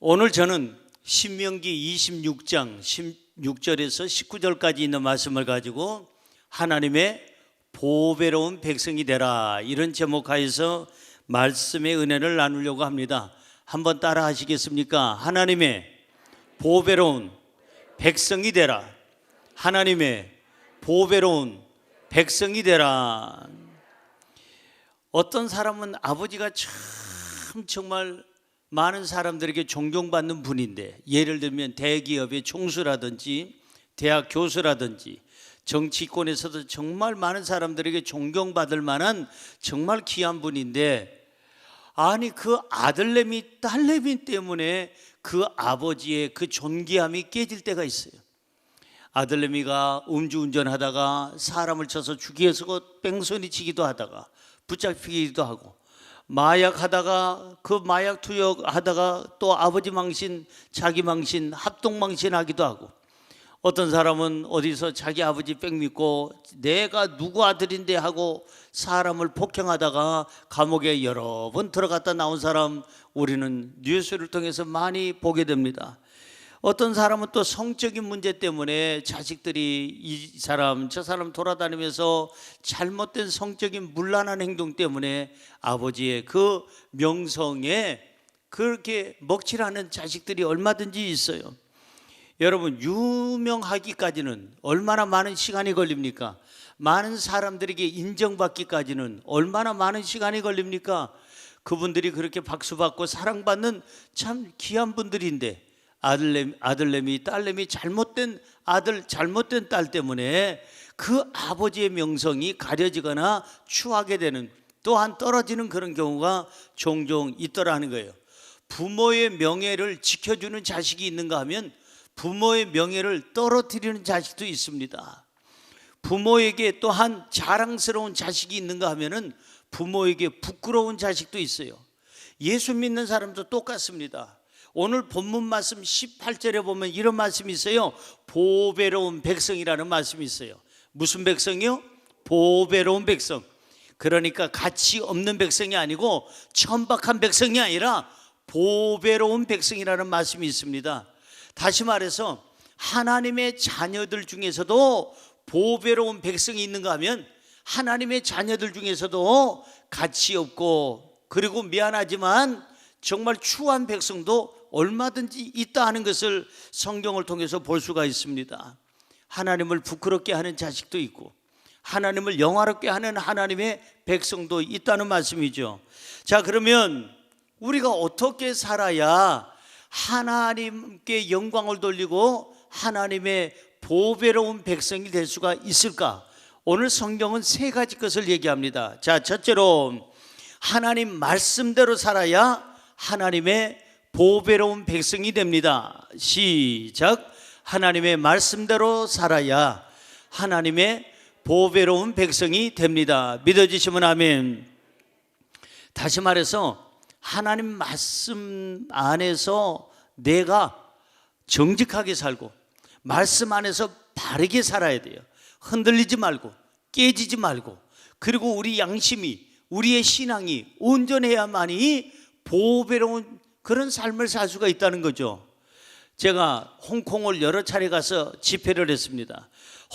오늘 저는 신명기 26장 16절에서 19절까지 있는 말씀을 가지고 하나님의 보배로운 백성이 되라, 이런 제목하에서 말씀의 은혜를 나누려고 합니다. 한번 따라 하시겠습니까? 하나님의 보배로운 백성이 되라. 하나님의 보배로운 백성이 되라. 어떤 사람은 아버지가 정말 많은 사람들에게 존경받는 분인데, 예를 들면 대기업의 총수라든지 대학 교수라든지 정치권에서도 정말 많은 사람들에게 존경받을 만한 정말 귀한 분인데, 아니 그 아들내미 딸내미 때문에 그 아버지의 그 존귀함이 깨질 때가 있어요. 아들내미가 음주운전하다가 사람을 쳐서 죽이어서 뺑소니 치기도 하다가 붙잡히기도 하고, 마약하다가 그 마약 투약하다가 또 아버지 망신, 자기 망신, 합동 망신하기도 하고, 어떤 사람은 어디서 자기 아버지 백 믿고 내가 누구 아들인데 하고 사람을 폭행하다가 감옥에 여러 번 들어갔다 나온 사람 우리는 뉴스를 통해서 많이 보게 됩니다. 어떤 사람은 또 성적인 문제 때문에 자식들이 이 사람 저 사람 돌아다니면서 잘못된 성적인 문란한 행동 때문에 아버지의 그 명성에 그렇게 먹칠하는 자식들이 얼마든지 있어요. 여러분, 유명하기까지는 얼마나 많은 시간이 걸립니까? 많은 사람들에게 인정받기까지는 얼마나 많은 시간이 걸립니까? 그분들이 그렇게 박수받고 사랑받는 참 귀한 분들인데, 아들내미, 딸내미, 잘못된 아들, 잘못된 딸 때문에 그 아버지의 명성이 가려지거나 추하게 되는, 또한 떨어지는 그런 경우가 종종 있더라는 거예요. 부모의 명예를 지켜주는 자식이 있는가 하면 부모의 명예를 떨어뜨리는 자식도 있습니다. 부모에게 또한 자랑스러운 자식이 있는가 하면은 부모에게 부끄러운 자식도 있어요. 예수 믿는 사람도 똑같습니다. 오늘 본문 말씀 18절에 보면 이런 말씀이 있어요. 보배로운 백성이라는 말씀이 있어요. 무슨 백성이요? 보배로운 백성. 그러니까 가치 없는 백성이 아니고 천박한 백성이 아니라 보배로운 백성이라는 말씀이 있습니다. 다시 말해서 하나님의 자녀들 중에서도 보배로운 백성이 있는가 하면 하나님의 자녀들 중에서도 가치 없고 그리고 미안하지만 정말 추한 백성도 얼마든지 있다 하는 것을 성경을 통해서 볼 수가 있습니다. 하나님을 부끄럽게 하는 자식도 있고 하나님을 영화롭게 하는 하나님의 백성도 있다는 말씀이죠. 자, 그러면 우리가 어떻게 살아야 하나님께 영광을 돌리고 하나님의 보배로운 백성이 될 수가 있을까? 오늘 성경은 세 가지 것을 얘기합니다. 자, 첫째로 하나님 말씀대로 살아야 하나님의 보배로운 백성이 됩니다. 시작. 하나님의 말씀대로 살아야 하나님의 보배로운 백성이 됩니다. 믿어지시면 아멘. 다시 말해서 하나님 말씀 안에서 내가 정직하게 살고 말씀 안에서 바르게 살아야 돼요. 흔들리지 말고 깨지지 말고, 그리고 우리 양심이, 우리의 신앙이 온전해야만이 보배로운 그런 삶을 살 수가 있다는 거죠. 제가 홍콩을 여러 차례 가서 집회를 했습니다.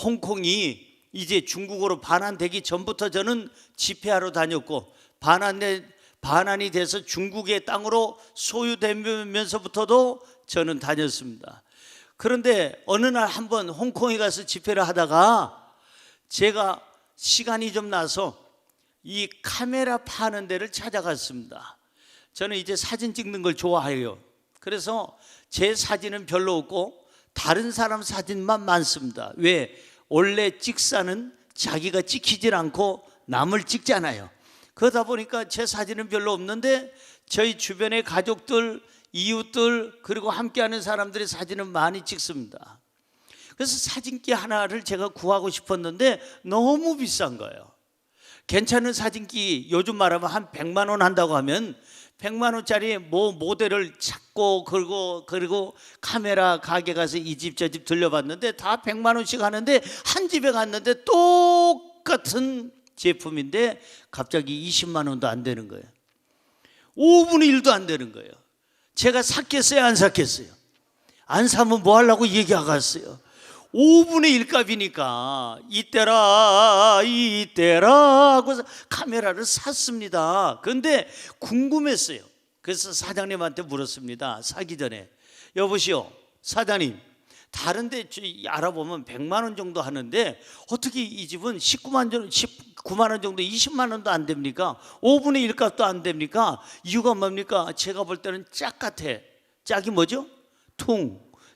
홍콩이 이제 중국으로 반환되기 전부터 저는 집회하러 다녔고, 반환이 돼서 중국의 땅으로 소유되면서부터도 저는 다녔습니다. 그런데 어느 날 한번 홍콩에 가서 집회를 하다가 제가 시간이 좀 나서 이 카메라 파는 데를 찾아갔습니다. 저는 이제 사진 찍는 걸 좋아해요. 그래서 제 사진은 별로 없고 다른 사람 사진만 많습니다. 왜? 원래 찍사는 자기가 찍히질 않고 남을 찍잖아요. 그러다 보니까 제 사진은 별로 없는데 저희 주변의 가족들, 이웃들, 그리고 함께하는 사람들의 사진은 많이 찍습니다. 그래서 사진기 하나를 제가 구하고 싶었는데 너무 비싼 거예요. 괜찮은 사진기 요즘 말하면 한 100만 원 한다고 하면 100만 원짜리 모델을 찾고 그리고 카메라 가게 가서 이 집 저 집 들려봤는데 다 100만 원씩 하는데, 한 집에 갔는데 똑같은 제품인데 갑자기 20만 원도 안 되는 거예요. 5분의 1도 안 되는 거예요. 제가 샀겠어요, 안 샀겠어요? 안 사면 뭐 하려고 얘기하겠어요? 5분의 1 값이니까 이때라 하고서 카메라를 샀습니다. 그런데 궁금했어요. 그래서 사장님한테 물었습니다. 사기 전에, 여보시오 사장님, 다른 데 알아보면 100만 원 정도 하는데 어떻게 이 집은 19만 원 정도, 20만 원도 안 됩니까? 5분의 1 값도 안 됩니까? 이유가 뭡니까? 제가 볼 때는 짝 같아. 짝이 뭐죠?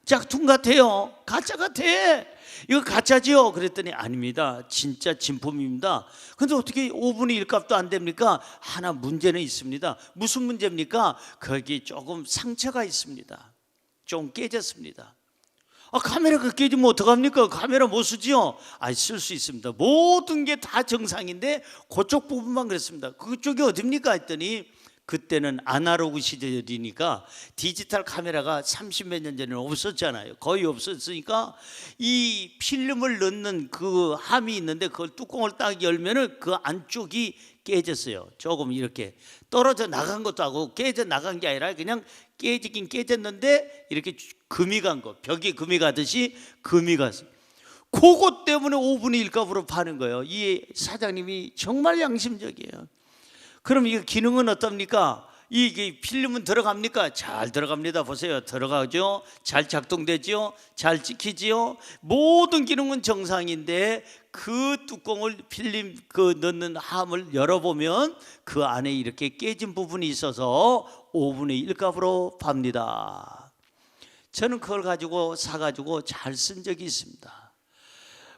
짝퉁 같아요. 가짜 같아. 이거 가짜죠? 그랬더니 아닙니다. 진짜 진품입니다. 근데 어떻게 5분의 1 값도 안 됩니까? 하나 문제는 있습니다. 무슨 문제입니까? 거기 조금 상처가 있습니다. 좀 깨졌습니다. 카메라가 깨지면 어떡합니까? 카메라 못 쓰지요? 쓸 수 있습니다. 모든 게 다 정상인데 그쪽 부분만 그랬습니다. 그쪽이 어딥니까? 했더니 그때는 아날로그 시절이니까 디지털 카메라가 30몇 년 전에는 없었잖아요. 거의 없었으니까 이 필름을 넣는 그 함이 있는데 그걸 뚜껑을 딱 열면은 그 안쪽이 깨졌어요. 조금 이렇게 떨어져 나간 것도 하고 깨져 나간 게 아니라 그냥 깨지긴 깨졌는데 이렇게 금이 간 거, 벽에 금이 가듯이 금이 갔어요. 그것 때문에 5분의 1 값으로 파는 거예요. 이 사장님이 정말 양심적이에요. 그럼 이 기능은 어떻습니까? 이게 필름은 들어갑니까? 잘 들어갑니다. 보세요. 들어가죠. 잘 작동되죠. 잘 찍히지요. 모든 기능은 정상인데 그 뚜껑을 필름 넣는 함을 열어보면 그 안에 이렇게 깨진 부분이 있어서 5분의 1 값으로 팝니다. 저는 그걸 가지고 사가지고 잘 쓴 적이 있습니다.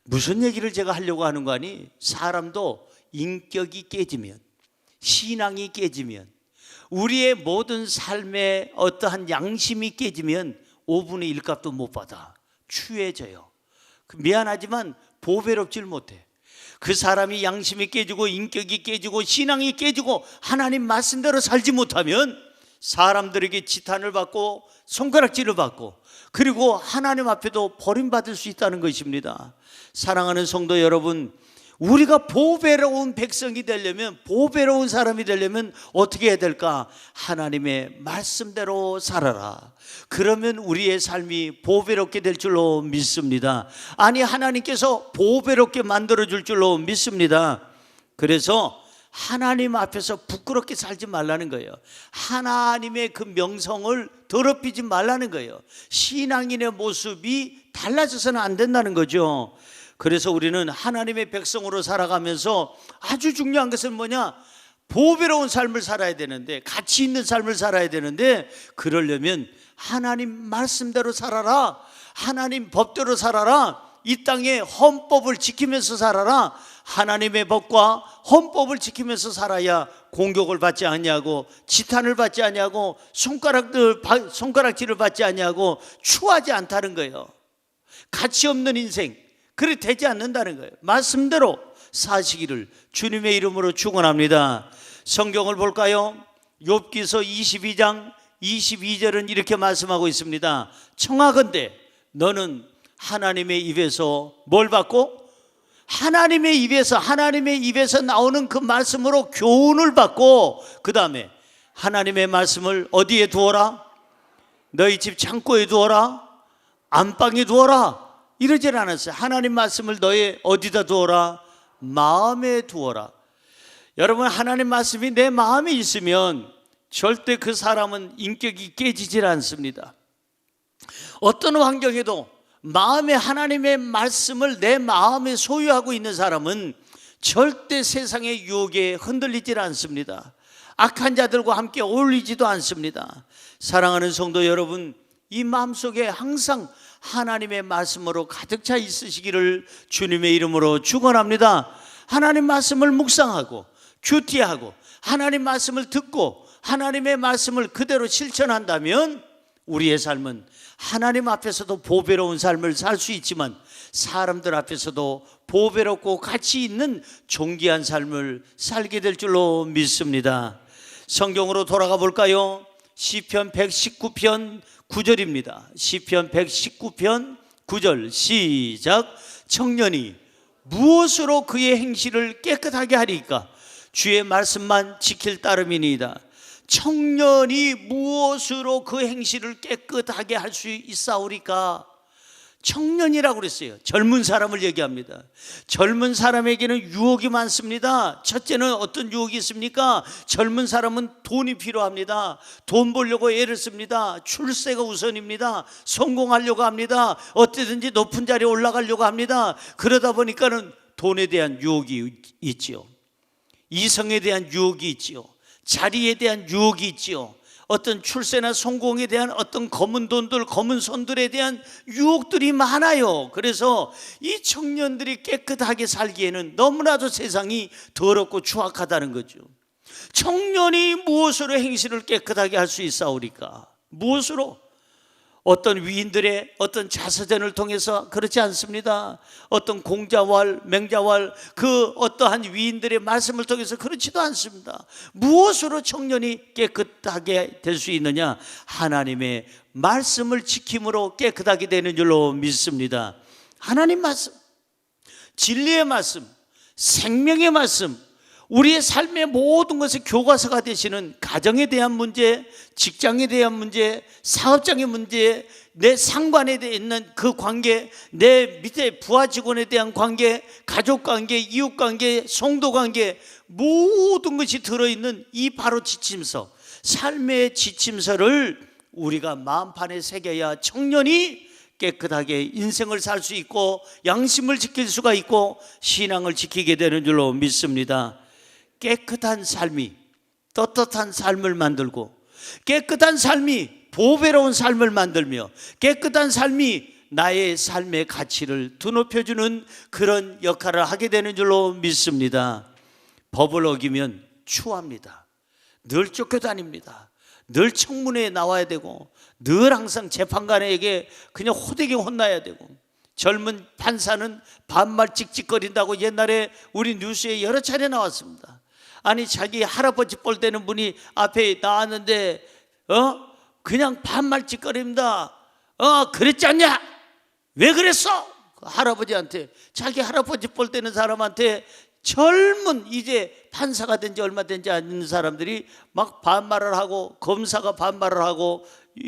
무슨 얘기를 제가 하려고 하는 거 아니? 사람도 인격이 깨지면, 신앙이 깨지면, 우리의 모든 삶의 어떠한 양심이 깨지면 5분의 1 값도 못 받아. 추해져요. 미안하지만 보배롭질 못해. 그 사람이 양심이 깨지고 인격이 깨지고 신앙이 깨지고 하나님 말씀대로 살지 못하면 사람들에게 지탄을 받고 손가락질을 받고 그리고 하나님 앞에도 버림받을 수 있다는 것입니다. 사랑하는 성도 여러분, 우리가 보배로운 백성이 되려면, 보배로운 사람이 되려면 어떻게 해야 될까? 하나님의 말씀대로 살아라. 그러면 우리의 삶이 보배롭게 될 줄로 믿습니다. 아니, 하나님께서 보배롭게 만들어줄 줄로 믿습니다. 그래서 하나님 앞에서 부끄럽게 살지 말라는 거예요. 하나님의 그 명성을 더럽히지 말라는 거예요. 신앙인의 모습이 달라져서는 안 된다는 거죠. 그래서 우리는 하나님의 백성으로 살아가면서 아주 중요한 것은 뭐냐? 보배로운 삶을 살아야 되는데, 가치 있는 삶을 살아야 되는데, 그러려면 하나님 말씀대로 살아라. 하나님 법대로 살아라. 이 땅의 헌법을 지키면서 살아라. 하나님의 법과 헌법을 지키면서 살아야 공격을 받지 않냐고, 지탄을 받지 않냐고, 손가락질을 받지 않냐고, 추하지 않다는 거예요. 가치 없는 인생, 그래 되지 않는다는 거예요. 말씀대로 사시기를 주님의 이름으로 축원합니다. 성경을 볼까요? 욥기서 22장 22절은 이렇게 말씀하고 있습니다. 청하건대 너는 하나님의 입에서 뭘 받고? 하나님의 입에서 나오는 그 말씀으로 교훈을 받고, 그 다음에 하나님의 말씀을 어디에 두어라? 너희 집 창고에 두어라? 안방에 두어라? 이러질 않았어요. 하나님 말씀을 너의 어디다 두어라? 마음에 두어라. 여러분, 하나님 말씀이 내 마음에 있으면 절대 그 사람은 인격이 깨지질 않습니다. 어떤 환경에도 마음에 하나님의 말씀을 내 마음에 소유하고 있는 사람은 절대 세상의 유혹에 흔들리질 않습니다. 악한 자들과 함께 어울리지도 않습니다. 사랑하는 성도 여러분, 이 마음속에 항상 하나님의 말씀으로 가득 차 있으시기를 주님의 이름으로 축원합니다. 하나님 말씀을 묵상하고 큐티하고 하나님 말씀을 듣고 하나님의 말씀을 그대로 실천한다면 우리의 삶은 하나님 앞에서도 보배로운 삶을 살 수 있지만 사람들 앞에서도 보배롭고 가치 있는 존귀한 삶을 살게 될 줄로 믿습니다. 성경으로 돌아가 볼까요? 시편 119편 9절입니다. 시편 119편 9절 시작. 청년이 무엇으로 그의 행실을 깨끗하게 하리까? 주의 말씀만 지킬 따름이니이다. 청년이 무엇으로 그 행실을 깨끗하게 할 수 있사오리까? 청년이라고 그랬어요. 젊은 사람을 얘기합니다. 젊은 사람에게는 유혹이 많습니다. 첫째는 어떤 유혹이 있습니까? 젊은 사람은 돈이 필요합니다. 돈 벌려고 애를 씁니다. 출세가 우선입니다. 성공하려고 합니다. 어떻게든지 높은 자리에 올라가려고 합니다. 그러다 보니까는 돈에 대한 유혹이 있지요. 이성에 대한 유혹이 있지요. 자리에 대한 유혹이 있지요. 어떤 출세나 성공에 대한 어떤 검은 돈들, 검은 손들에 대한 유혹들이 많아요. 그래서 이 청년들이 깨끗하게 살기에는 너무나도 세상이 더럽고 추악하다는 거죠. 청년이 무엇으로 행실을 깨끗하게 할 수 있사오리까? 무엇으로? 어떤 위인들의 어떤 자서전을 통해서 그렇지 않습니다. 어떤 공자왈, 맹자왈, 그 어떠한 위인들의 말씀을 통해서 그렇지도 않습니다. 무엇으로 청년이 깨끗하게 될 수 있느냐? 하나님의 말씀을 지킴으로 깨끗하게 되는 줄로 믿습니다. 하나님 말씀, 진리의 말씀, 생명의 말씀, 우리의 삶의 모든 것의 교과서가 되시는 가정에 대한 문제, 직장에 대한 문제, 사업장의 문제, 내 상관에 있는 그 관계, 내 밑에 부하 직원에 대한 관계, 가족 관계, 이웃 관계, 성도 관계, 모든 것이 들어있는 이 바로 지침서, 삶의 지침서를 우리가 마음판에 새겨야 청년이 깨끗하게 인생을 살 수 있고 양심을 지킬 수가 있고 신앙을 지키게 되는 줄로 믿습니다. 깨끗한 삶이 떳떳한 삶을 만들고, 깨끗한 삶이 보배로운 삶을 만들며, 깨끗한 삶이 나의 삶의 가치를 드높여주는 그런 역할을 하게 되는 줄로 믿습니다. 법을 어기면 추합니다. 늘 쫓겨다닙니다. 늘 청문회에 나와야 되고, 늘 항상 재판관에게 그냥 호되게 혼나야 되고, 젊은 판사는 반말 찍찍거린다고 옛날에 우리 뉴스에 여러 차례 나왔습니다. 아니 자기 할아버지 볼 때는 분이 앞에 나왔는데 그냥 반말 찍거립니다. 그랬지 않냐? 왜 그랬어? 그 할아버지한테, 자기 할아버지 볼 때는 사람한테, 젊은 이제 판사가 된 지 얼마 되지 않는 사람들이 막 반말을 하고, 검사가 반말을 하고,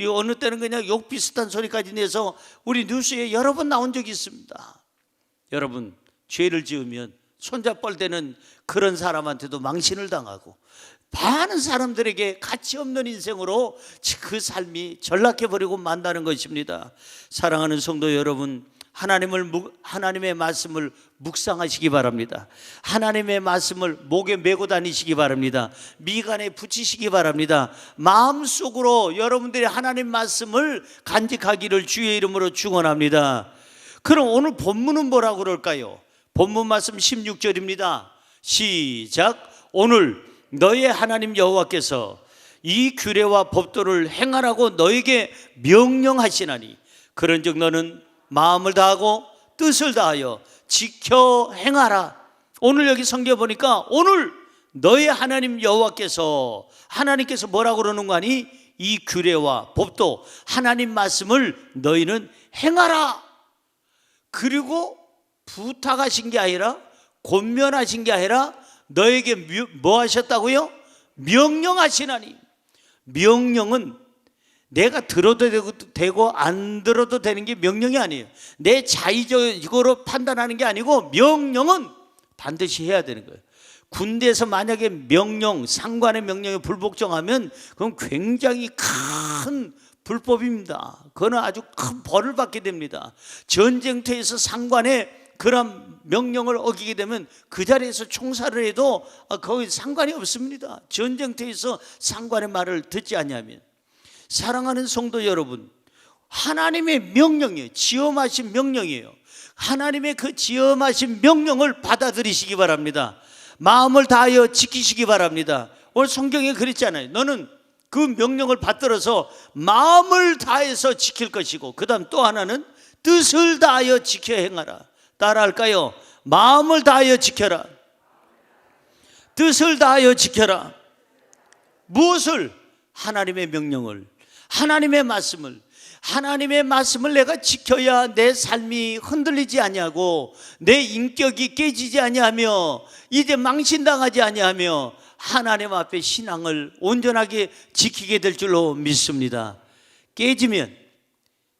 어느 때는 그냥 욕 비슷한 소리까지 내서 우리 뉴스에 여러 번 나온 적이 있습니다. 여러분, 죄를 지으면 손자 뻘 때는 그런 사람한테도 망신을 당하고, 많은 사람들에게 가치 없는 인생으로 그 삶이 전락해버리고 만다는 것입니다. 사랑하는 성도 여러분, 하나님의 말씀을 묵상하시기 바랍니다. 하나님의 말씀을 목에 메고 다니시기 바랍니다. 미간에 붙이시기 바랍니다. 마음속으로 여러분들이 하나님 말씀을 간직하기를 주의 이름으로 축원합니다. 그럼 오늘 본문은 뭐라고 그럴까요? 본문 말씀 16절입니다. 시작. 오늘 너의 하나님 여호와께서 이 규례와 법도를 행하라고 너에게 명령하시나니 그런즉 너는 마음을 다하고 뜻을 다하여 지켜 행하라. 오늘 여기 성경 보니까 오늘 너의 하나님 여호와께서, 하나님께서 뭐라고 그러는 거 아니? 이 규례와 법도, 하나님 말씀을 너희는 행하라. 그리고 부탁하신 게 아니라, 권면하신 게 아니라 너에게 뭐 하셨다고요? 명령하시나니. 명령은 내가 들어도 되고 안 들어도 되는 게 명령이 아니에요. 내 자의적으로 판단하는 게 아니고 명령은 반드시 해야 되는 거예요. 군대에서 만약에 명령, 상관의 명령에 불복종하면 그건 굉장히 큰 불법입니다. 그거는 아주 큰 벌을 받게 됩니다. 전쟁터에서 상관의 그런 명령을 어기게 되면 그 자리에서 총살을 해도 거기 상관이 없습니다. 전쟁터에서 상관의 말을 듣지 않냐면. 사랑하는 성도 여러분, 하나님의 명령이에요. 지엄하신 명령이에요. 하나님의 그 지엄하신 명령을 받아들이시기 바랍니다. 마음을 다하여 지키시기 바랍니다. 오늘 성경에 그랬잖아요. 너는 그 명령을 받들어서 마음을 다해서 지킬 것이고, 그 다음 또 하나는 뜻을 다하여 지켜 행하라. 따라할까요? 마음을 다하여 지켜라. 뜻을 다하여 지켜라. 무엇을? 하나님의 명령을, 하나님의 말씀을. 하나님의 말씀을 내가 지켜야 내 삶이 흔들리지 아니하고 내 인격이 깨지지 아니하며 이제 망신당하지 아니하며 하나님 앞에 신앙을 온전하게 지키게 될 줄로 믿습니다. 깨지면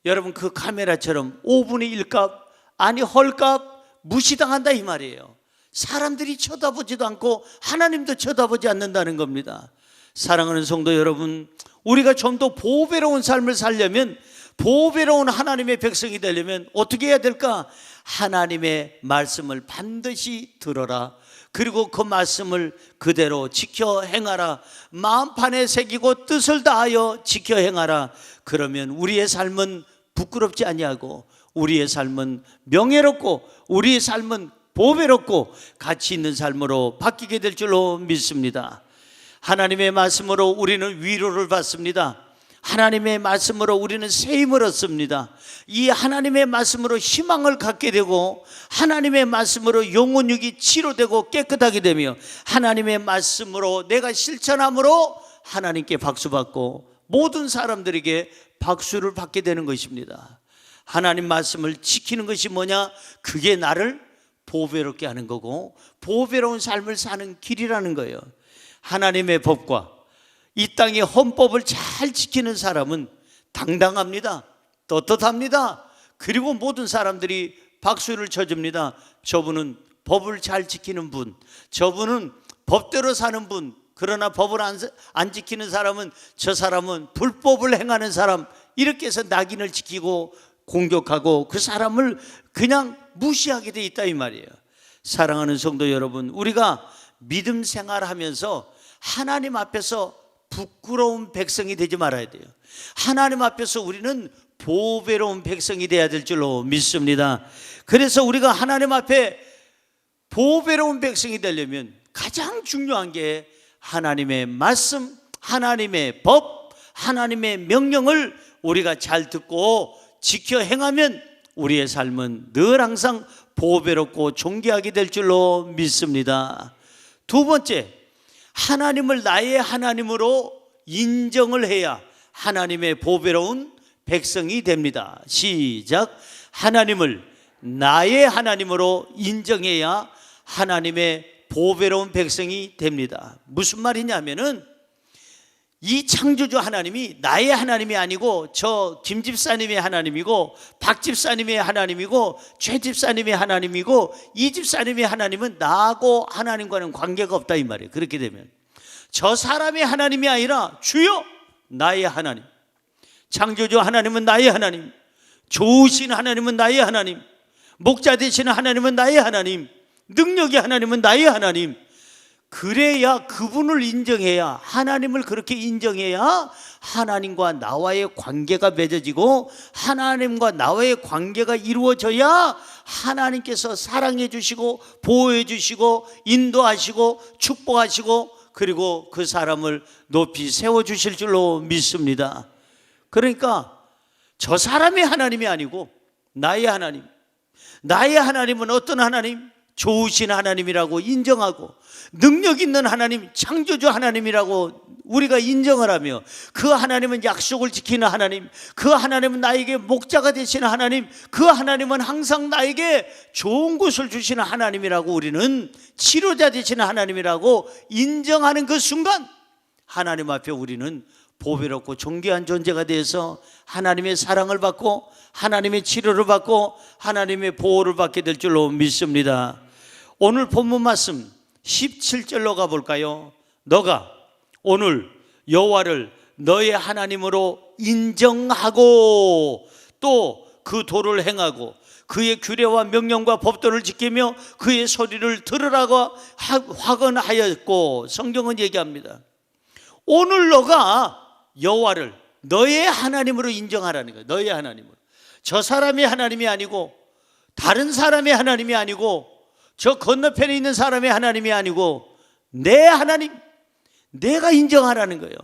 여러분 그 카메라처럼 5분의 1값 아니 헐값 무시당한다 이 말이에요. 사람들이 쳐다보지도 않고 하나님도 쳐다보지 않는다는 겁니다. 사랑하는 성도 여러분, 우리가 좀 더 보배로운 삶을 살려면, 보배로운 하나님의 백성이 되려면 어떻게 해야 될까? 하나님의 말씀을 반드시 들어라. 그리고 그 말씀을 그대로 지켜 행하라. 마음판에 새기고 뜻을 다하여 지켜 행하라. 그러면 우리의 삶은 부끄럽지 아니하고, 우리의 삶은 명예롭고, 우리의 삶은 보배롭고 가치 있는 삶으로 바뀌게 될 줄로 믿습니다. 하나님의 말씀으로 우리는 위로를 받습니다. 하나님의 말씀으로 우리는 새 힘을 얻습니다. 이 하나님의 말씀으로 희망을 갖게 되고, 하나님의 말씀으로 영혼육이 치료되고 깨끗하게 되며, 하나님의 말씀으로 내가 실천함으로 하나님께 박수받고 모든 사람들에게 박수를 받게 되는 것입니다. 하나님 말씀을 지키는 것이 뭐냐? 그게 나를 보배롭게 하는 거고 보배로운 삶을 사는 길이라는 거예요. 하나님의 법과 이 땅의 헌법을 잘 지키는 사람은 당당합니다. 떳떳합니다. 그리고 모든 사람들이 박수를 쳐줍니다. 저분은 법을 잘 지키는 분, 저분은 법대로 사는 분. 그러나 법을 안 지키는 사람은, 저 사람은 불법을 행하는 사람, 이렇게 해서 낙인을 지키고 공격하고 그 사람을 그냥 무시하게 돼 있다 이 말이에요. 사랑하는 성도 여러분, 우리가 믿음 생활하면서 하나님 앞에서 부끄러운 백성이 되지 말아야 돼요. 하나님 앞에서 우리는 보배로운 백성이 되어야 될 줄로 믿습니다. 그래서 우리가 하나님 앞에 보배로운 백성이 되려면 가장 중요한 게 하나님의 말씀, 하나님의 법, 하나님의 명령을 우리가 잘 듣고 지켜 행하면 우리의 삶은 늘 항상 보배롭고 존귀하게 될 줄로 믿습니다. 두 번째, 하나님을 나의 하나님으로 인정을 해야 하나님의 보배로운 백성이 됩니다. 시작. 하나님을 나의 하나님으로 인정해야 하나님의 보배로운 백성이 됩니다. 무슨 말이냐면은 이 창조주 하나님이 나의 하나님이 아니고 저 김 집사님의 하나님이고 박 집사님의 하나님이고 최 집사님의 하나님이고 이 집사님의 하나님은 나하고 하나님과는 관계가 없다 이 말이에요. 그렇게 되면 저 사람의 하나님이 아니라 주여 나의 하나님, 창조주 하나님은 나의 하나님, 좋으신 하나님은 나의 하나님, 목자 되시는 하나님은 나의 하나님, 능력의 하나님은 나의 하나님. 그래야, 그분을 인정해야, 하나님을 그렇게 인정해야 하나님과 나와의 관계가 맺어지고 하나님과 나와의 관계가 이루어져야 하나님께서 사랑해 주시고 보호해 주시고 인도하시고 축복하시고 그리고 그 사람을 높이 세워주실 줄로 믿습니다. 그러니까 저 사람의 하나님이 아니고 나의 하나님, 나의 하나님은 어떤 하나님? 좋으신 하나님이라고 인정하고 능력 있는 하나님, 창조주 하나님이라고 우리가 인정을 하며 그 하나님은 약속을 지키는 하나님, 그 하나님은 나에게 목자가 되시는 하나님, 그 하나님은 항상 나에게 좋은 것을 주시는 하나님이라고, 우리는 치료자 되시는 하나님이라고 인정하는 그 순간 하나님 앞에 우리는 보배롭고 존귀한 존재가 되어서 하나님의 사랑을 받고 하나님의 치료를 받고 하나님의 보호를 받게 될 줄로 믿습니다. 오늘 본문 말씀 17절로 가볼까요? 너가 오늘 여호와를 너의 하나님으로 인정하고 또 그 도를 행하고 그의 규례와 명령과 법도를 지키며 그의 소리를 들으라고 확언하였고, 성경은 얘기합니다. 오늘 너가 여호와를 너의 하나님으로 인정하라는 거예요. 너의 하나님으로. 저 사람의 하나님이 아니고 다른 사람의 하나님이 아니고 저 건너편에 있는 사람의 하나님이 아니고 내 하나님, 내가 인정하라는 거예요.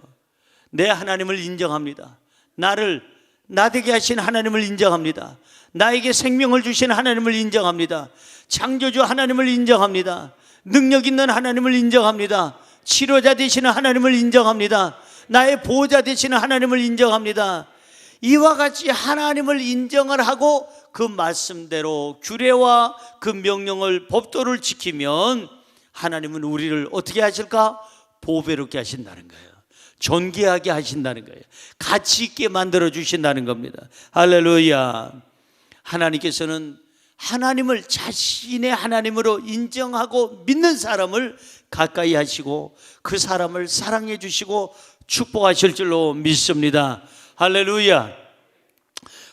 내 하나님을 인정합니다. 나를 나되게 하신 하나님을 인정합니다. 나에게 생명을 주신 하나님을 인정합니다. 창조주 하나님을 인정합니다. 능력 있는 하나님을 인정합니다. 치료자 되시는 하나님을 인정합니다. 나의 보호자 되시는 하나님을 인정합니다. 이와 같이 하나님을 인정을 하고 그 말씀대로 규례와 그 명령을 법도를 지키면 하나님은 우리를 어떻게 하실까? 보배롭게 하신다는 거예요. 존귀하게 하신다는 거예요. 가치 있게 만들어 주신다는 겁니다. 할렐루야. 하나님께서는 하나님을 자신의 하나님으로 인정하고 믿는 사람을 가까이 하시고 그 사람을 사랑해 주시고 축복하실 줄로 믿습니다. 할렐루야.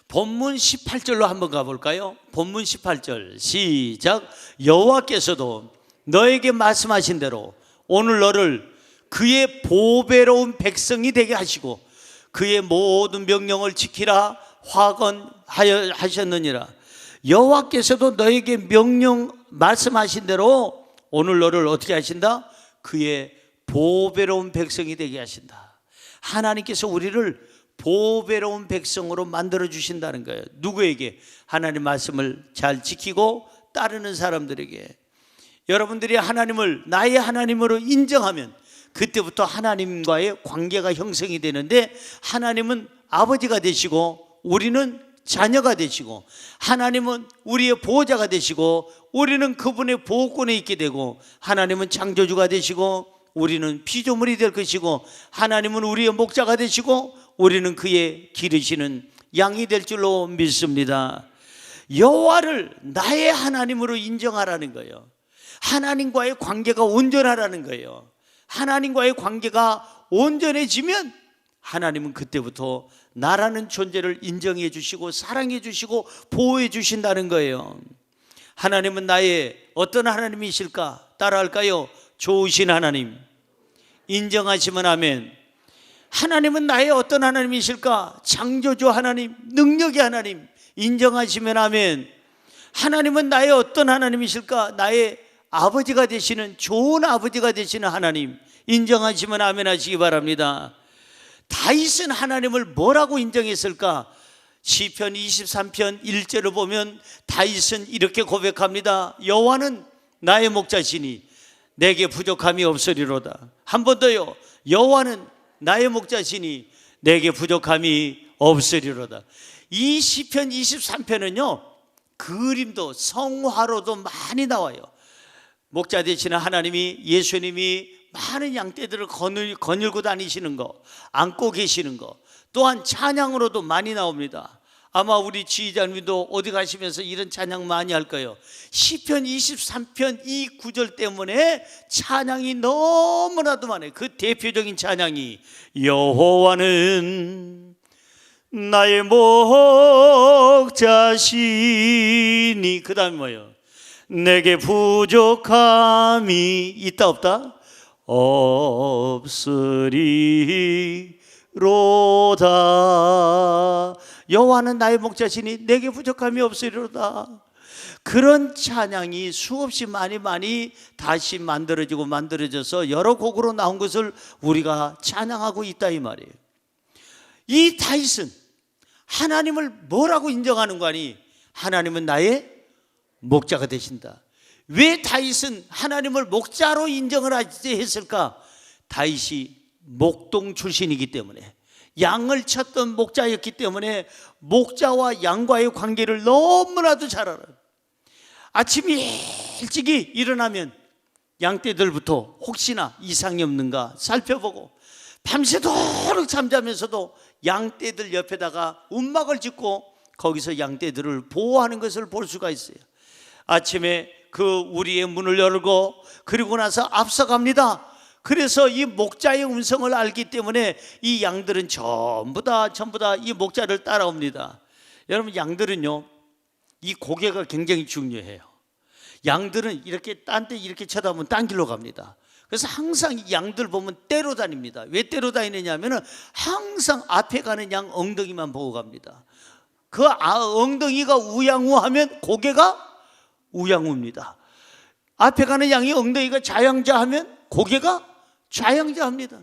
본문 18절로 한번 가볼까요? 본문 18절 시작. 여호와께서도 너에게 말씀하신 대로 오늘 너를 그의 보배로운 백성이 되게 하시고 그의 모든 명령을 지키라 화건하셨느니라. 여호와께서도 너에게 명령 말씀하신 대로 오늘 너를 어떻게 하신다? 그의 보배로운 백성이 되게 하신다. 하나님께서 우리를 보배로운 백성으로 만들어 주신다는 거예요. 누구에게? 하나님 말씀을 잘 지키고 따르는 사람들에게. 여러분들이 하나님을 나의 하나님으로 인정하면 그때부터 하나님과의 관계가 형성이 되는데, 하나님은 아버지가 되시고 우리는 자녀가 되시고, 하나님은 우리의 보호자가 되시고 우리는 그분의 보호권에 있게 되고, 하나님은 창조주가 되시고 우리는 피조물이 될 것이고, 하나님은 우리의 목자가 되시고 우리는 그의 기르시는 양이 될 줄로 믿습니다. 여호와를 나의 하나님으로 인정하라는 거예요. 하나님과의 관계가 온전하라는 거예요. 하나님과의 관계가 온전해지면 하나님은 그때부터 나라는 존재를 인정해 주시고 사랑해 주시고 보호해 주신다는 거예요. 하나님은 나의 어떤 하나님이실까? 따라할까요? 좋으신 하나님. 인정하시면 아멘. 하나님은 나의 어떤 하나님이실까? 창조주 하나님, 능력의 하나님. 인정하시면 아멘. 하나님은 나의 어떤 하나님이실까? 나의 아버지가 되시는, 좋은 아버지가 되시는 하나님. 인정하시면 아멘 하시기 바랍니다. 다윗은 하나님을 뭐라고 인정했을까? 시편 23편 1절을 보면 다윗은 이렇게 고백합니다. 여호와는 나의 목자시니 내게 부족함이 없으리로다. 한 번 더요. 여호와는 나의 목자시니 내게 부족함이 없으리로다. 이 시편 23편은요 그림도 성화로도 많이 나와요. 목자 되시는 하나님이, 예수님이 많은 양떼들을 거닐고 다니시는 거, 안고 계시는 거, 또한 찬양으로도 많이 나옵니다. 아마 우리 지휘자님도 어디 가시면서 이런 찬양 많이 할 거예요. 시편 23편 이 구절 때문에 찬양이 너무나도 많아요. 그 대표적인 찬양이 여호와는 나의 목자시니, 그 다음에 뭐예요? 내게 부족함이 있다 없다? 없으리로다. 여호와는 나의 목자시니 내게 부족함이 없으리로다. 그런 찬양이 수없이 많이 다시 만들어져서 여러 곡으로 나온 것을 우리가 찬양하고 있다 이 말이에요. 이 다윗은 하나님을 뭐라고 인정하는 거 아니? 하나님은 나의 목자가 되신다. 왜 다윗은 하나님을 목자로 인정을 했을까? 다윗이 목동 출신이기 때문에, 양을 쳤던 목자였기 때문에 목자와 양과의 관계를 너무나도 잘 알아요. 아침 일찍이 일어나면 양떼들부터 혹시나 이상이 없는가 살펴보고, 밤새도록 잠자면서도 양떼들 옆에다가 움막을 짓고 거기서 양떼들을 보호하는 것을 볼 수가 있어요. 아침에 그 우리의 문을 열고 그리고 나서 앞서갑니다. 그래서 이 목자의 음성을 알기 때문에 이 양들은 전부 다 이 목자를 따라옵니다. 여러분, 양들은요 이 고개가 굉장히 중요해요. 양들은 이렇게 딴 데 이렇게 쳐다보면 딴 길로 갑니다. 그래서 항상 이 양들 보면 떼로 다닙니다. 왜 떼로 다니느냐 하면은 항상 앞에 가는 양 엉덩이만 보고 갑니다. 그 엉덩이가 우양우하면 고개가 우양우입니다. 앞에 가는 양이 엉덩이가 좌양자하면 고개가 좌양자합니다.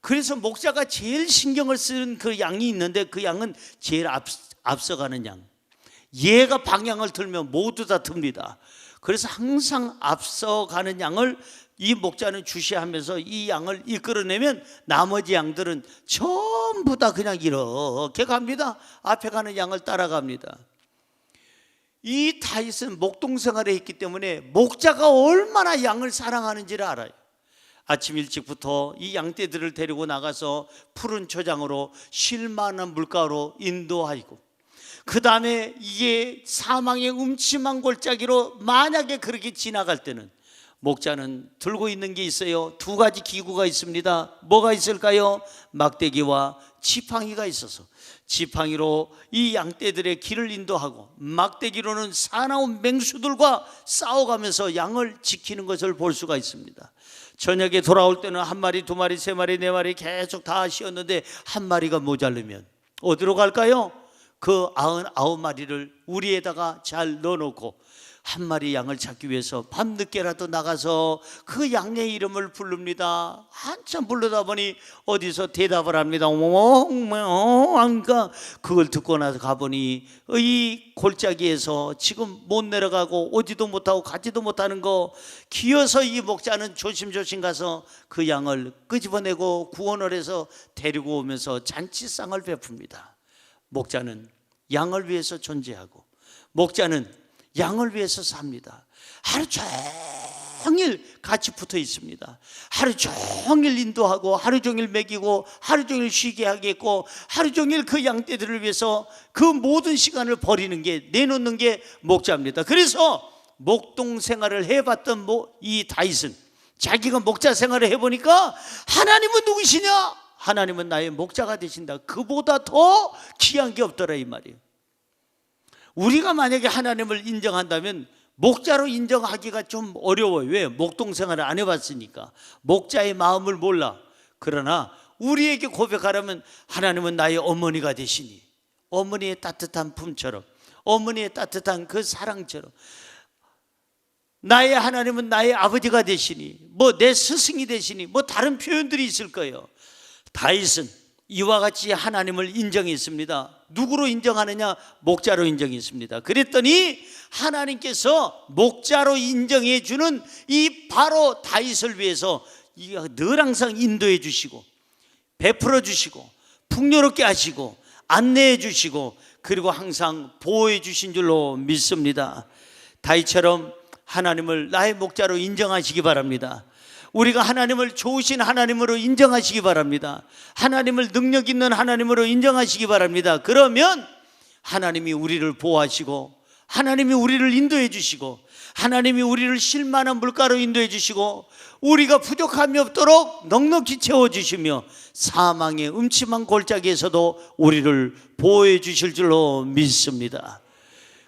그래서 목자가 제일 신경을 쓰는 그 양이 있는데, 그 양은 제일 앞서가는 양. 얘가 방향을 틀면 모두 다 틉니다. 그래서 항상 앞서가는 양을 이 목자는 주시하면서 이 양을 이끌어내면 나머지 양들은 전부 다 그냥 이렇게 갑니다. 앞에 가는 양을 따라갑니다. 이 다윗은 목동 생활을 했기 때문에 목자가 얼마나 양을 사랑하는지를 알아요. 아침 일찍부터 이 양떼들을 데리고 나가서 푸른 초장으로 쉴만한 물가로 인도하고, 그 다음에 이게 사망의 음침한 골짜기로 만약에 그렇게 지나갈 때는 목자는 들고 있는 게 있어요. 두 가지 기구가 있습니다. 뭐가 있을까요? 막대기와 지팡이가 있어서 지팡이로 이 양떼들의 길을 인도하고, 막대기로는 사나운 맹수들과 싸워가면서 양을 지키는 것을 볼 수가 있습니다. 저녁에 돌아올 때는 한 마리, 두 마리, 세 마리, 네 마리 계속 다 씌었는데 한 마리가 모자르면 어디로 갈까요? 그 99마리를 우리에다가 잘 넣어놓고 한 마리 양을 찾기 위해서 밤늦게라도 나가서 그 양의 이름을 부릅니다. 한참 부르다 보니 어디서 대답을 합니다. 그걸 듣고 나서 가보니 이 골짜기에서 지금 못 내려가고 오지도 못하고 가지도 못하는 거, 기어서 이 목자는 조심조심 가서 그 양을 끄집어내고 구원을 해서 데리고 오면서 잔치상을 베풉니다. 목자는 양을 위해서 존재하고, 목자는 양을 위해서 삽니다. 하루 종일 같이 붙어 있습니다. 하루 종일 인도하고, 하루 종일 먹이고, 하루 종일 쉬게 하겠고, 하루 종일 그 양떼들을 위해서 그 모든 시간을 버리는 게, 내놓는 게 목자입니다. 그래서 목동 생활을 해봤던 이 다윗은 자기가 목자 생활을 해보니까 하나님은 누구시냐? 하나님은 나의 목자가 되신다. 그보다 더 귀한 게 없더라 이 말이에요. 우리가 만약에 하나님을 인정한다면 목자로 인정하기가 좀 어려워요. 왜? 목동 생활을 안 해봤으니까. 목자의 마음을 몰라. 그러나 우리에게 고백하려면 하나님은 나의 어머니가 되시니, 어머니의 따뜻한 품처럼, 어머니의 따뜻한 그 사랑처럼, 나의 하나님은 나의 아버지가 되시니, 내 스승이 되시니, 다른 표현들이 있을 거예요. 다윗은 이와 같이 하나님을 인정했습니다. 누구로 인정하느냐? 목자로 인정했습니다. 그랬더니 하나님께서 목자로 인정해 주는 이 바로 다윗을 위해서 늘 항상 인도해 주시고, 베풀어 주시고, 풍요롭게 하시고, 안내해 주시고, 그리고 항상 보호해 주신 줄로 믿습니다. 다윗처럼 하나님을 나의 목자로 인정하시기 바랍니다. 우리가 하나님을 좋으신 하나님으로 인정하시기 바랍니다. 하나님을 능력 있는 하나님으로 인정하시기 바랍니다. 그러면 하나님이 우리를 보호하시고, 하나님이 우리를 인도해 주시고, 하나님이 우리를 쉴만한 물가로 인도해 주시고, 우리가 부족함이 없도록 넉넉히 채워주시며 사망의 음침한 골짜기에서도 우리를 보호해 주실 줄로 믿습니다.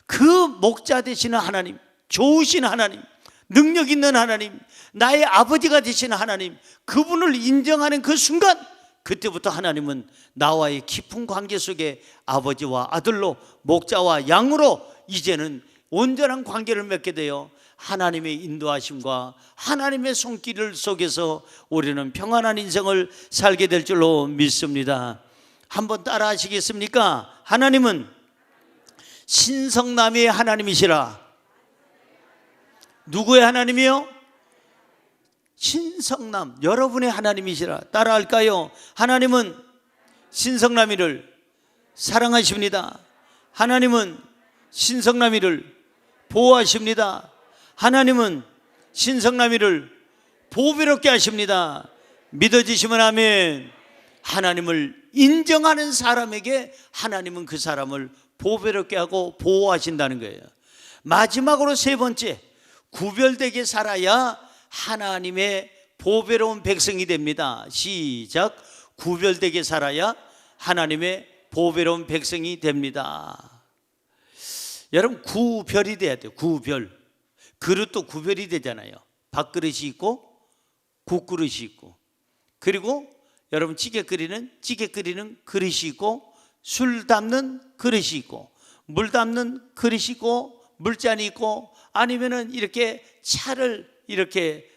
그 목자 되시는 하나님, 좋으신 하나님, 능력 있는 하나님, 나의 아버지가 되시는 하나님, 그분을 인정하는 그 순간, 그때부터 하나님은 나와의 깊은 관계 속에 아버지와 아들로, 목자와 양으로 이제는 온전한 관계를 맺게 되어 하나님의 인도하심과 하나님의 손길 속에서 우리는 평안한 인생을 살게 될 줄로 믿습니다. 한번 따라 하시겠습니까? 하나님은 신성남의 하나님이시라. 누구의 하나님이요? 신성남, 여러분의 하나님이시라. 따라할까요? 하나님은 신성남이를 사랑하십니다. 하나님은 신성남이를 보호하십니다. 하나님은 신성남이를 보배롭게 하십니다. 믿어지시면 아멘. 하나님을 인정하는 사람에게 하나님은 그 사람을 보배롭게 하고 보호하신다는 거예요. 마지막으로 세 번째, 구별되게 살아야 하나님의 보배로운 백성이 됩니다. 시작. 구별되게 살아야 하나님의 보배로운 백성이 됩니다. 여러분, 구별이 돼야 돼요. 구별. 그릇도 구별이 되잖아요. 밥그릇이 있고 국그릇이 있고, 그리고 여러분 찌개 끓이는 그릇이 있고, 술 담는 그릇이 있고, 물 담는 그릇이 있고, 물잔이 있고, 아니면은 이렇게 차를 이렇게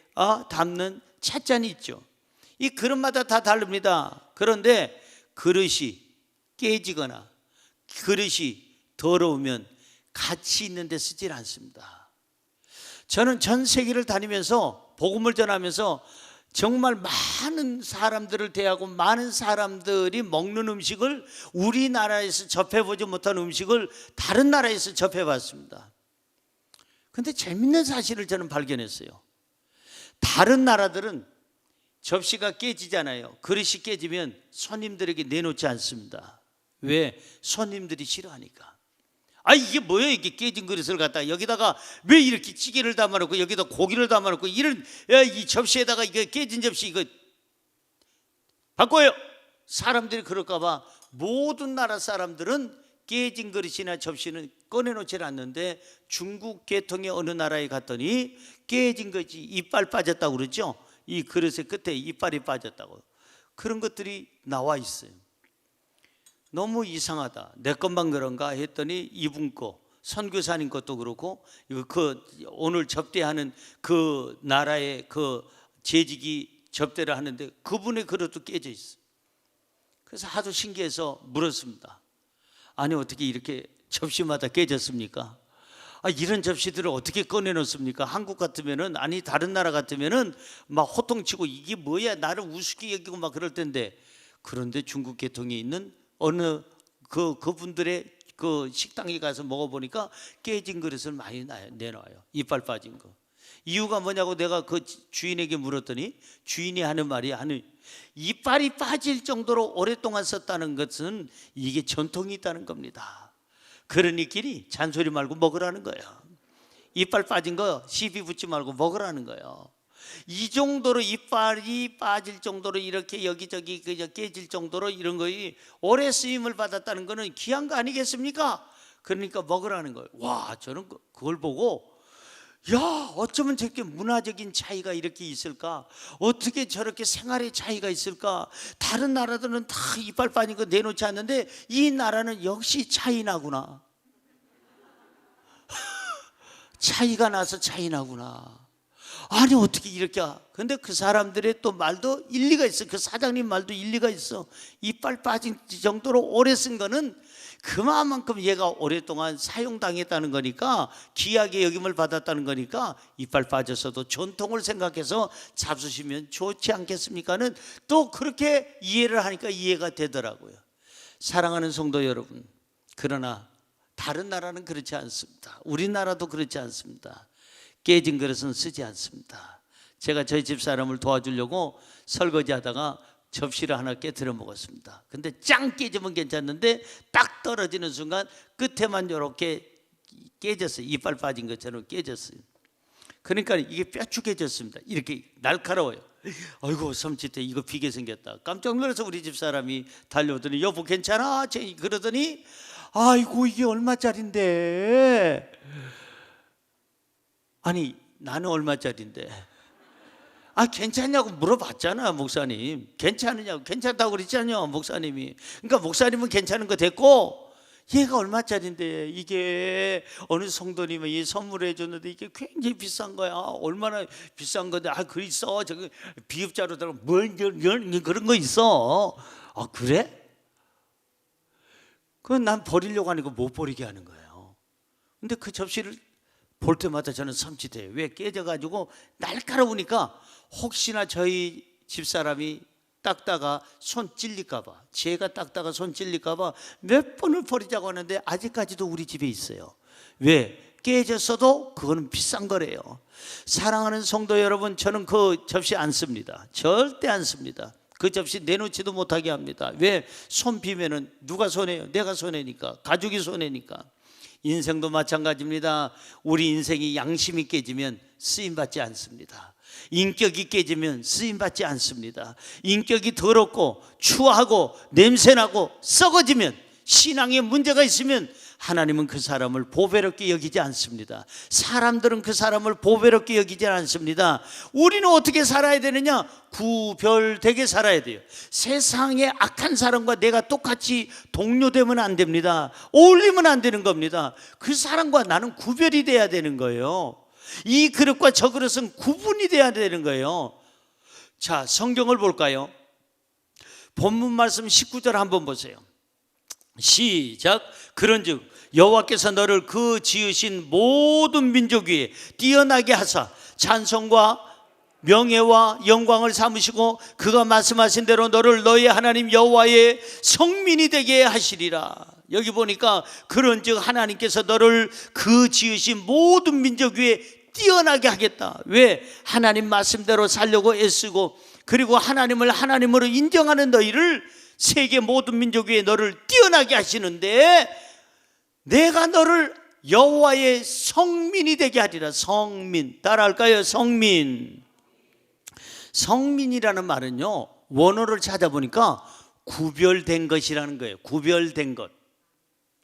담는 찻잔이 있죠. 이 그릇마다 다 다릅니다. 그런데 그릇이 깨지거나 그릇이 더러우면 가치 있는 데 쓰질 않습니다. 저는 전 세계를 다니면서 복음을 전하면서 정말 많은 사람들을 대하고, 많은 사람들이 먹는 음식을, 우리나라에서 접해보지 못한 음식을 다른 나라에서 접해봤습니다. 근데 재밌는 사실을 저는 발견했어요. 다른 나라들은 접시가 깨지잖아요. 그릇이 깨지면 손님들에게 내놓지 않습니다. 왜? 손님들이 싫어하니까. 아, 이게 뭐예요? 이게 깨진 그릇을 갖다가 여기다가 왜 이렇게 찌개를 담아놓고 여기다 고기를 담아놓고 이런, 야, 이 접시에다가 이거 깨진 접시 이거 바꿔요. 사람들이 그럴까봐 모든 나라 사람들은 깨진 그릇이나 접시는 꺼내놓질 않는데, 중국 계통의 어느 나라에 갔더니 깨진 것이 이빨 빠졌다고 그러죠. 이 그릇의 끝에 이빨이 빠졌다고, 그런 것들이 나와 있어요. 너무 이상하다, 내 것만 그런가 했더니 이분 거, 선교사님 것도 그렇고, 그 오늘 접대하는 그 나라의 그 재직이 접대를 하는데 그분의 그릇도 깨져 있어요. 그래서 하도 신기해서 물었습니다. 아니, 어떻게 이렇게 접시마다 깨졌습니까? 아, 이런 접시들을 어떻게 꺼내놓습니까? 한국 같으면은, 아니 다른 나라 같으면은 막 호통치고 이게 뭐야, 나를 우습게 여기고 막 그럴 텐데, 그런데 중국 계통에 있는 어느 그분들의 그 식당에 가서 먹어보니까 깨진 그릇을 많이 내놔요. 이빨 빠진 거. 이유가 뭐냐고 내가 그 주인에게 물었더니 주인이 하는 말이, 이빨이 빠질 정도로 오랫동안 썼다는 것은 이게 전통이 있다는 겁니다. 그러니끼리 잔소리 말고 먹으라는 거예요. 이빨 빠진 거 시비 붙지 말고 먹으라는 거예요. 이 정도로 이빨이 빠질 정도로 이렇게 여기저기 깨질 정도로 이런 거이 오래 쓰임을 받았다는 거는 귀한 거 아니겠습니까? 그러니까 먹으라는 거예요. 와, 저는 그걸 보고, 야, 어쩌면 저렇게 문화적인 차이가 이렇게 있을까? 어떻게 저렇게 생활의 차이가 있을까? 다른 나라들은 다 이빨 빠진 거 내놓지 않는데 이 나라는 역시 차이 나구나. 차이가 나서 차이 나구나. 아니, 어떻게 이렇게. 근데 그 사람들의 또 말도 일리가 있어. 그 사장님 말도 일리가 있어. 이빨 빠진 정도로 오래 쓴 거는 그만큼 얘가 오랫동안 사용당했다는 거니까, 귀하게 여김을 받았다는 거니까 이빨 빠졌어도 전통을 생각해서 잡수시면 좋지 않겠습니까는 또 그렇게 이해를 하니까 이해가 되더라고요. 사랑하는 성도 여러분, 그러나 다른 나라는 그렇지 않습니다. 우리나라도 그렇지 않습니다. 깨진 그릇은 쓰지 않습니다. 제가 저희 집사람을 도와주려고 설거지하다가 접시를 하나 깨트려 먹었습니다. 근데 짱 깨지면 괜찮는데 딱 떨어지는 순간 끝에만 이렇게 깨졌어요. 이빨 빠진 것처럼 깨졌어요. 그러니까 이게 뾰족해졌습니다. 이렇게 날카로워요. 아이고, 섬찟해, 이거 비게 생겼다. 깜짝 놀라서 우리 집사람이 달려오더니 여보 괜찮아? 그러더니 아이고, 이게 얼마짜린데? 아니, 나는 얼마짜린데? 아, 괜찮냐고 물어봤잖아, 목사님. 괜찮으냐고. 괜찮다고 그랬잖아요, 목사님이. 그러니까 목사님은 괜찮은 거 됐고, 얘가 얼마짜린데, 이게 어느 성도님이 선물해 줬는데 이게 굉장히 비싼 거야. 얼마나 비싼 건데, 아, 그 있어. 저기 비읍자로 들어 뭘 그런 거 있어. 아, 그래? 그건 난 버리려고 하니까 못 버리게 하는 거예요. 근데 그 접시를 볼 때마다 저는 섬찟해요. 왜? 깨져가지고 날카로우니까 혹시나 저희 집사람이 닦다가 손 찔릴까봐, 제가 닦다가 손 찔릴까봐 몇 번을 버리자고 하는데 아직까지도 우리 집에 있어요. 왜? 깨졌어도 그거는 비싼 거래요. 사랑하는 성도 여러분, 저는 그 접시 안 씁니다. 절대 안 씁니다. 그 접시 내놓지도 못하게 합니다. 왜? 손 비면은 누가 손해요? 내가 손해니까, 가족이 손해니까. 인생도 마찬가지입니다. 우리 인생이 양심이 깨지면 쓰임받지 않습니다. 인격이 깨지면 쓰임받지 않습니다. 인격이 더럽고 추하고 냄새나고 썩어지면, 신앙에 문제가 있으면 하나님은 그 사람을 보배롭게 여기지 않습니다. 사람들은 그 사람을 보배롭게 여기지 않습니다. 우리는 어떻게 살아야 되느냐? 구별되게 살아야 돼요. 세상에 악한 사람과 내가 똑같이 동료되면 안 됩니다. 어울리면 안 되는 겁니다. 그 사람과 나는 구별이 돼야 되는 거예요. 이 그릇과 저 그릇은 구분이 돼야 되는 거예요. 자, 성경을 볼까요? 본문 말씀 19절 한번 보세요. 시작. 그런즉 여호와께서 너를 그 지으신 모든 민족 위에 뛰어나게 하사 찬송과 명예와 영광을 삼으시고 그가 말씀하신 대로 너를 너희 하나님 여호와의 성민이 되게 하시리라. 여기 보니까 그런즉 하나님께서 너를 그 지으신 모든 민족 위에 뛰어나게 하겠다. 왜? 하나님 말씀대로 살려고 애쓰고 그리고 하나님을 하나님으로 인정하는 너희를 세계 모든 민족 위에 너를 뛰어나게 하시는데 내가 너를 여호와의 성민이 되게 하리라. 성민, 따라할까요? 성민. 성민이라는 말은요, 원어를 찾아보니까 구별된 것이라는 거예요. 구별된 것.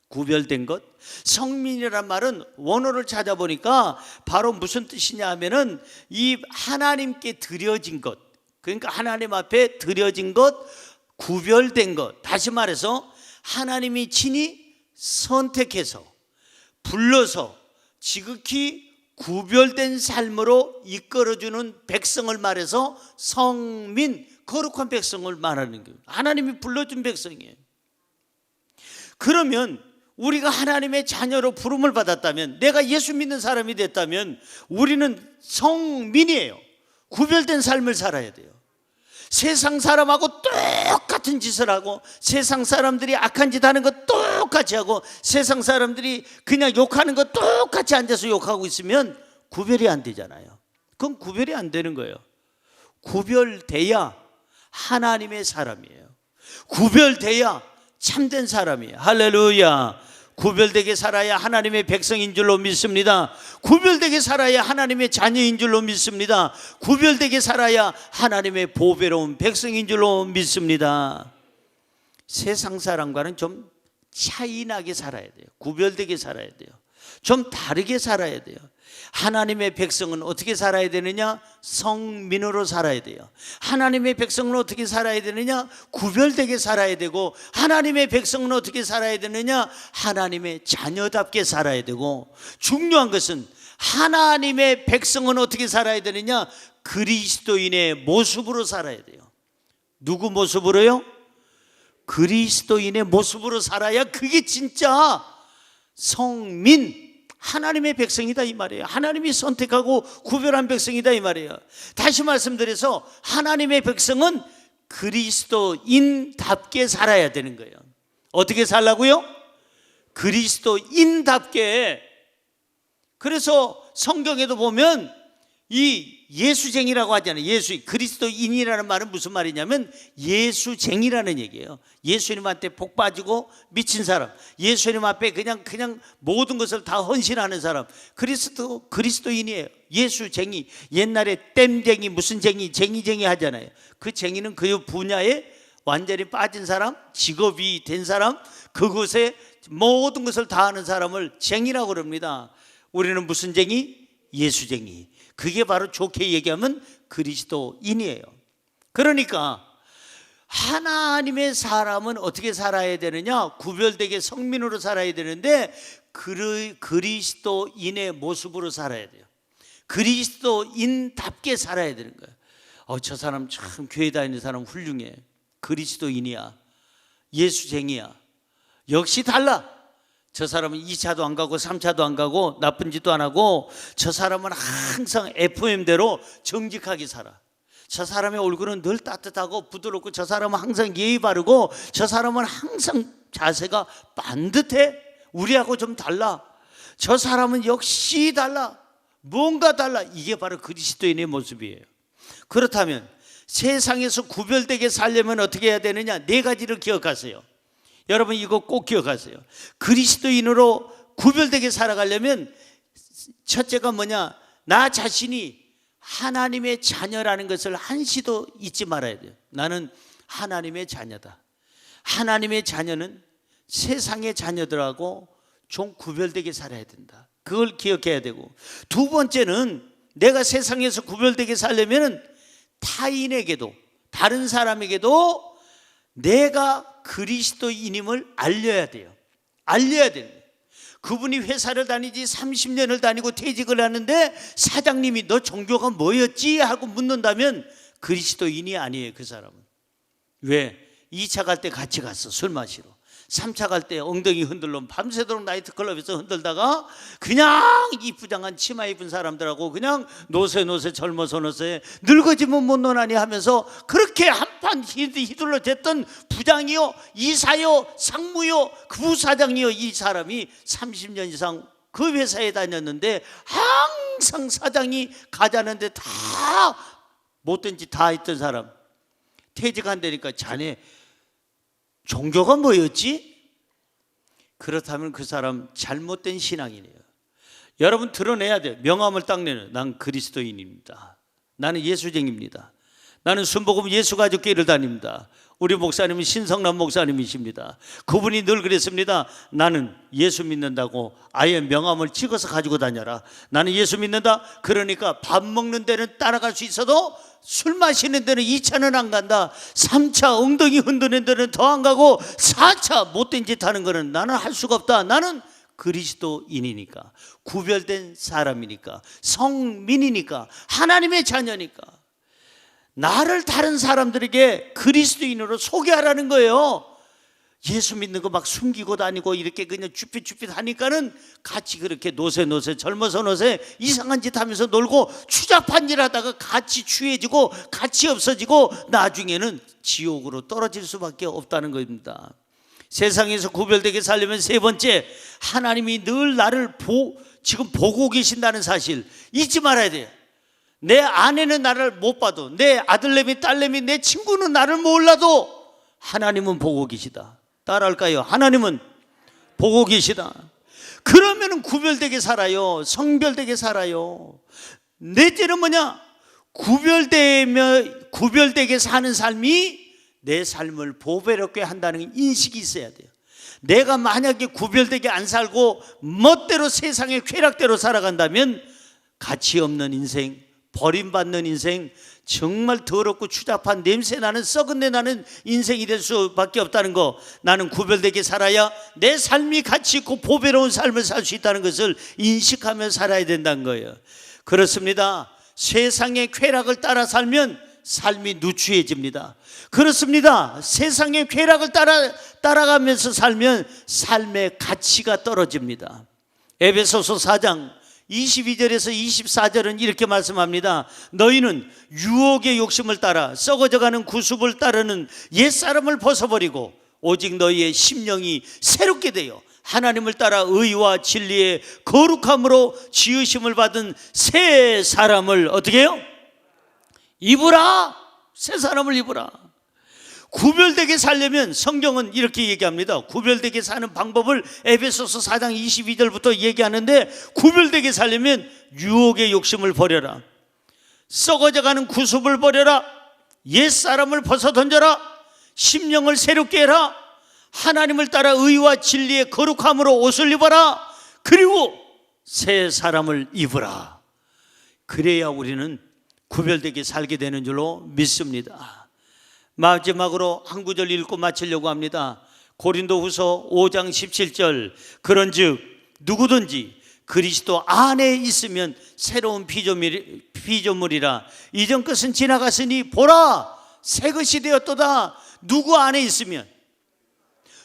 구별된 것. 성민이라는 말은 원어를 찾아보니까 바로 무슨 뜻이냐 하면은 이 하나님께 드려진 것, 그러니까 하나님 앞에 드려진 것, 구별된 것. 다시 말해서 하나님이 친히 선택해서 불러서 지극히 구별된 삶으로 이끌어주는 백성을 말해서 성민, 거룩한 백성을 말하는 거예요. 하나님이 불러준 백성이에요. 그러면 우리가 하나님의 자녀로 부름을 받았다면, 내가 예수 믿는 사람이 됐다면 우리는 성민이에요. 구별된 삶을 살아야 돼요. 세상 사람하고 똑같은 짓을 하고, 세상 사람들이 악한 짓 하는 거 똑같이 하고, 세상 사람들이 그냥 욕하는 거 똑같이 앉아서 욕하고 있으면 구별이 안 되잖아요. 그건 구별이 안 되는 거예요. 구별돼야 하나님의 사람이에요. 구별돼야 참된 사람이에요. 할렐루야. 구별되게 살아야 하나님의 백성인 줄로 믿습니다. 구별되게 살아야 하나님의 자녀인 줄로 믿습니다. 구별되게 살아야 하나님의 보배로운 백성인 줄로 믿습니다. 세상 사람과는 좀 차이나게 살아야 돼요. 구별되게 살아야 돼요. 좀 다르게 살아야 돼요. 하나님의 백성은 어떻게 살아야 되느냐? 성민으로 살아야 돼요. 하나님의 백성은 어떻게 살아야 되느냐? 구별되게 살아야 되고, 하나님의 백성은 어떻게 살아야 되느냐? 하나님의 자녀답게 살아야 되고, 중요한 것은 하나님의 백성은 어떻게 살아야 되느냐? 그리스도인의 모습으로 살아야 돼요. 누구 모습으로요? 그리스도인의 모습으로 살아야 그게 진짜 성민, 하나님의 백성이다 이 말이에요. 하나님이 선택하고 구별한 백성이다 이 말이에요. 다시 말씀드려서 하나님의 백성은 그리스도인답게 살아야 되는 거예요. 어떻게 살라고요? 그리스도인답게. 그래서 성경에도 보면 이 예수쟁이라고 하잖아요. 그리스도인이라는 말은 무슨 말이냐면 예수쟁이라는 얘기예요. 예수님한테 복 빠지고 미친 사람, 예수님 앞에 그냥 모든 것을 다 헌신하는 사람, 그리스도인이에요. 예수쟁이. 옛날에 땜쟁이, 무슨 쟁이, 쟁이 하잖아요. 그 쟁이는 그 분야에 완전히 빠진 사람, 직업이 된 사람, 그곳에 모든 것을 다 하는 사람을 쟁이라고 그럽니다. 우리는 무슨 쟁이? 예수쟁이. 그게 바로 좋게 얘기하면 그리스도인이에요. 그러니까 하나님의 사람은 어떻게 살아야 되느냐? 구별되게 성민으로 살아야 되는데 그리스도인의 모습으로 살아야 돼요. 그리스도인답게 살아야 되는 거예요. 저 사람 참 교회 다니는 사람 훌륭해. 그리스도인이야. 예수쟁이야. 역시 달라. 저 사람은 2차도 안 가고 3차도 안 가고 나쁜 짓도 안 하고, 저 사람은 항상 FM대로 정직하게 살아. 저 사람의 얼굴은 늘 따뜻하고 부드럽고, 저 사람은 항상 예의 바르고, 저 사람은 항상 자세가 반듯해. 우리하고 좀 달라. 저 사람은 역시 달라. 뭔가 달라. 이게 바로 그리스도인의 모습이에요. 그렇다면 세상에서 구별되게 살려면 어떻게 해야 되느냐? 4가지를 기억하세요. 여러분 이거 꼭 기억하세요. 그리스도인으로 구별되게 살아가려면 첫째가 뭐냐? 나 자신이 하나님의 자녀라는 것을 한시도 잊지 말아야 돼요. 나는 하나님의 자녀다. 하나님의 자녀는 세상의 자녀들하고 좀 구별되게 살아야 된다. 그걸 기억해야 되고, 두 번째는 내가 세상에서 구별되게 살려면 타인에게도, 다른 사람에게도 내가 그리스도인임을 알려야 돼요. 알려야 돼요. 그분이 회사를 다니지 30년을 다니고 퇴직을 하는데 사장님이 너 종교가 뭐였지? 하고 묻는다면 그리스도인이 아니에요. 그 사람은. 왜? 2차 갈 때 같이 갔어. 술 마시러. 3차 갈 때 엉덩이 흔들러 밤새도록 나이트클럽에서 흔들다가 그냥 이쁘장한 치마 입은 사람들하고 그냥 노세 젊어서 노세 늙어지면 못 노나니 하면서 그렇게 한판 휘둘러 댔던 부장이요, 이사요, 상무요, 그 부사장이요, 이 사람이 30년 이상 그 회사에 다녔는데 항상 사장이 가자는데 다 못된 짓 다 했던 사람 퇴직한다니까 자네 종교가 뭐였지? 그렇다면 그 사람 잘못된 신앙이네요. 여러분 드러내야 돼요. 명함을 딱 내는, 난 그리스도인입니다. 나는 예수쟁입니다. 나는 순복음 예수가족교회를 다닙니다. 우리 목사님은 신성남 목사님이십니다. 그분이 늘 그랬습니다. 나는 예수 믿는다고 아예 명함을 찍어서 가지고 다녀라. 나는 예수 믿는다. 그러니까 밥 먹는 데는 따라갈 수 있어도 술 마시는 데는 2차는 안 간다. 3차 엉덩이 흔드는 데는 더 안 가고 4차 못된 짓 하는 거는 나는 할 수가 없다. 나는 그리스도인이니까, 구별된 사람이니까, 성민이니까, 하나님의 자녀니까 나를 다른 사람들에게 그리스도인으로 소개하라는 거예요. 예수 믿는 거 막 숨기고 다니고 이렇게 그냥 쭈삣쭈삣 하니까는 같이 그렇게 노세 젊어서 노세 이상한 짓 하면서 놀고 추잡한 일 하다가 같이 취해지고 같이 없어지고 나중에는 지옥으로 떨어질 수밖에 없다는 겁니다. 세상에서 구별되게 살려면 세 번째, 하나님이 늘 나를 지금 보고 계신다는 사실 잊지 말아야 돼요. 내 아내는 나를 못 봐도, 내 아들내미 딸내미 내 친구는 나를 몰라도 하나님은 보고 계시다. 따라할까요? 하나님은 보고 계시다. 그러면 구별되게 살아요. 성별되게 살아요. 넷째는 뭐냐? 구별되게 사는 삶이 내 삶을 보배롭게 한다는 인식이 있어야 돼요. 내가 만약에 구별되게 안 살고 멋대로 세상의 쾌락대로 살아간다면 가치 없는 인생, 버림받는 인생, 정말 더럽고 추잡한 냄새나는 썩은 내 나는 인생이 될 수밖에 없다는 거. 나는 구별되게 살아야 내 삶이 가치 있고 보배로운 삶을 살 수 있다는 것을 인식하며 살아야 된다는 거예요. 그렇습니다. 세상의 쾌락을 따라 살면 삶이 누추해집니다. 그렇습니다. 세상의 쾌락을 따라가면서 살면 삶의 가치가 떨어집니다. 에베소서 4장 22절에서 24절은 이렇게 말씀합니다. 너희는 유혹의 욕심을 따라 썩어져가는 구습을 따르는 옛사람을 벗어버리고 오직 너희의 심령이 새롭게 되어 하나님을 따라 의와 진리의 거룩함으로 지으심을 받은 새 사람을 어떻게 해요? 입으라. 새 사람을 입으라. 구별되게 살려면 성경은 이렇게 얘기합니다. 구별되게 사는 방법을 에베소서 4장 22절부터 얘기하는데, 구별되게 살려면 유혹의 욕심을 버려라. 썩어져가는 구습을 버려라. 옛사람을 벗어던져라. 심령을 새롭게 해라. 하나님을 따라 의와 진리의 거룩함으로 옷을 입어라. 그리고 새 사람을 입으라. 그래야 우리는 구별되게 살게 되는 줄로 믿습니다. 마지막으로 한 구절 읽고 마치려고 합니다. 고린도후서 5장 17절, 그런즉 누구든지 그리스도 안에 있으면 새로운 피조물이라. 이전 것은 지나갔으니 보라 새 것이 되었도다. 누구 안에 있으면,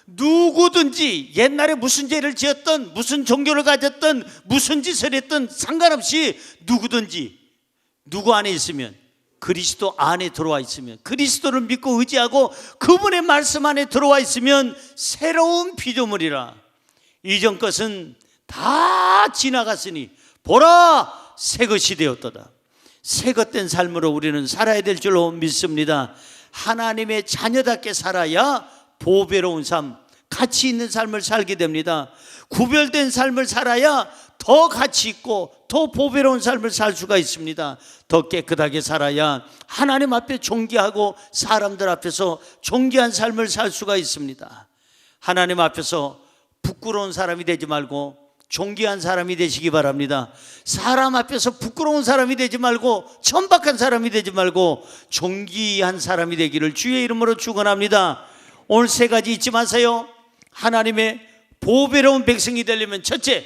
누구든지 옛날에 무슨 죄를 지었던, 무슨 종교를 가졌던, 무슨 짓을 했던 상관없이 누구든지 누구 안에 있으면, 그리스도 안에 들어와 있으면, 그리스도를 믿고 의지하고 그분의 말씀 안에 들어와 있으면 새로운 피조물이라. 이전 것은 다 지나갔으니 보라 새 것이 되었도다. 새 것된 삶으로 우리는 살아야 될 줄로 믿습니다. 하나님의 자녀답게 살아야 보배로운 삶, 가치 있는 삶을 살게 됩니다. 구별된 삶을 살아야 더 가치 있고 더 보배로운 삶을 살 수가 있습니다. 더 깨끗하게 살아야 하나님 앞에 존귀하고 사람들 앞에서 존귀한 삶을 살 수가 있습니다. 하나님 앞에서 부끄러운 사람이 되지 말고 존귀한 사람이 되시기 바랍니다. 사람 앞에서 부끄러운 사람이 되지 말고 천박한 사람이 되지 말고 존귀한 사람이 되기를 주의 이름으로 축원합니다. 오늘 세 가지 잊지 마세요. 하나님의 보배로운 백성이 되려면 첫째,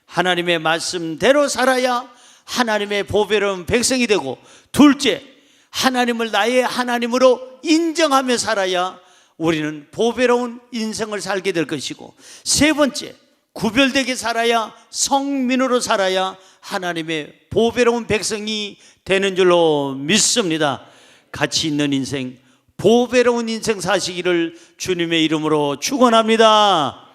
하나님의 말씀대로 살아야 하나님의 보배로운 백성이 되고, 둘째, 하나님을 나의 하나님으로 인정하며 살아야 우리는 보배로운 인생을 살게 될 것이고, 세 번째, 구별되게 살아야, 성민으로 살아야 하나님의 보배로운 백성이 되는 줄로 믿습니다. 가치 있는 인생, 보배로운 인생 사시기를 주님의 이름으로 축원합니다.